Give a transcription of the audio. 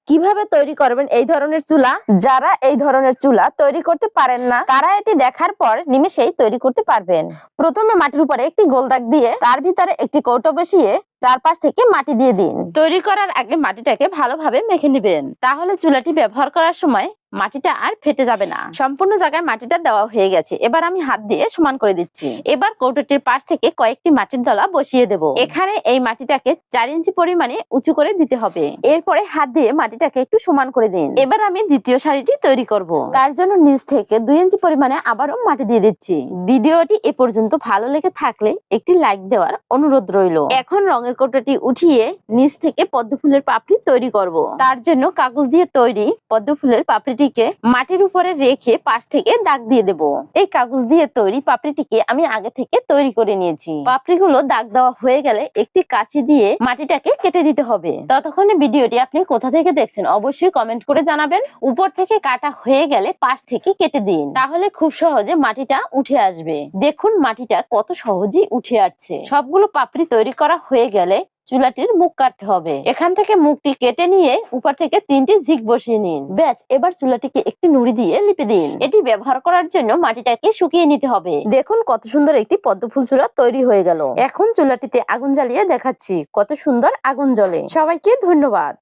কিভাবে তৈরি করবেন এই ধরনের চুলা? যারা এই ধরনের চুলা তৈরি করতে পারেন না তারা এটি দেখার পর নিমেষেই তৈরি করতে পারবেন। প্রথমে মাটির উপরে একটি গোল দাগ দিয়ে তার ভিতরে একটি কৌটো বসিয়ে চারপাশ থেকে মাটি দিয়ে দিন। তৈরি করার আগে মাটিটাকে ভালোভাবে মেখে নেবেন, তাহলে চুলাটি ব্যবহার করার সময় মাটিটা আর ফেটে যাবে না। সম্পূর্ণ জায়গায় মাটিটা দেওয়া হয়ে গেছে, এবার আমি হাত দিয়ে সমান করে দিচ্ছি। এবার কৌটোটির পাশ থেকে কয়েকটি মাটির দলা বসিয়ে দেব। এখানে এই মাটিটাকে 4 ইঞ্চি পরিমাণে উঁচু করে দিতে হবে। এরপরে হাত দিয়ে মাটিটাকে একটু সমান করে দিন। এবার আমি দ্বিতীয় সারিটি তৈরি করব, তার জন্য নিচ থেকে 2 ইঞ্চি পরিমাণে আবারও মাটি দিয়ে দিচ্ছি। ভিডিওটি এ পর্যন্ত ভালো লেগে থাকলে একটি লাইক দেওয়ার অনুরোধ রইল। এখন রঙের কৌটোটি উঠিয়ে নিচ থেকে পদ্ম ফুলের পাপড়ি তৈরি করব। তার জন্য কাগজ দিয়ে তৈরি পদ্ম ফুলের পাপড়িটিকে মাটির উপরে রেখে পাশ থেকে দাগ দিয়ে দেব। এই কাগজ দিয়ে তৈরি পাপড়িটিকে আমি আগে থেকে তৈরি করে নিয়েছি। পাপড়িগুলো দাগ দেওয়া হয়ে গেলে একটি কাঁচি দিয়ে মাটিটাকে কেটে দিতে হবে। ততক্ষণে ভিডিওটি আপনি কোথা থেকে দেখছেন অবশ্যই কমেন্ট করে জানাবেন। উপর থেকে কাটা হয়ে গেলে পাশ থেকে কেটে দিন, তাহলে খুব সহজে মাটিটা উঠে আসবে। দেখুন মাটিটা কত সহজেই উঠে আসছে। সবগুলো পাপড়ি তৈরি করা হয়ে গেলে চুলাটির মুখ কাটতে হবে। এখান থেকে মুখটি কেটে নিয়ে উপর থেকে 3টি ঝিক বসিয়ে নিন। ব্যাস, এবার চুলাটিকে একটি নুড়ি দিয়ে লিপে দিন। এটি ব্যবহার করার জন্য মাটিটাকে শুকিয়ে নিতে হবে। দেখুন কত সুন্দর একটি পদ্ম ফুল চুলা তৈরি হয়ে গেল। এখন চুলাটিতে আগুন জ্বালিয়ে দেখাচ্ছি কত সুন্দর আগুন জ্বলে। সবাইকে ধন্যবাদ।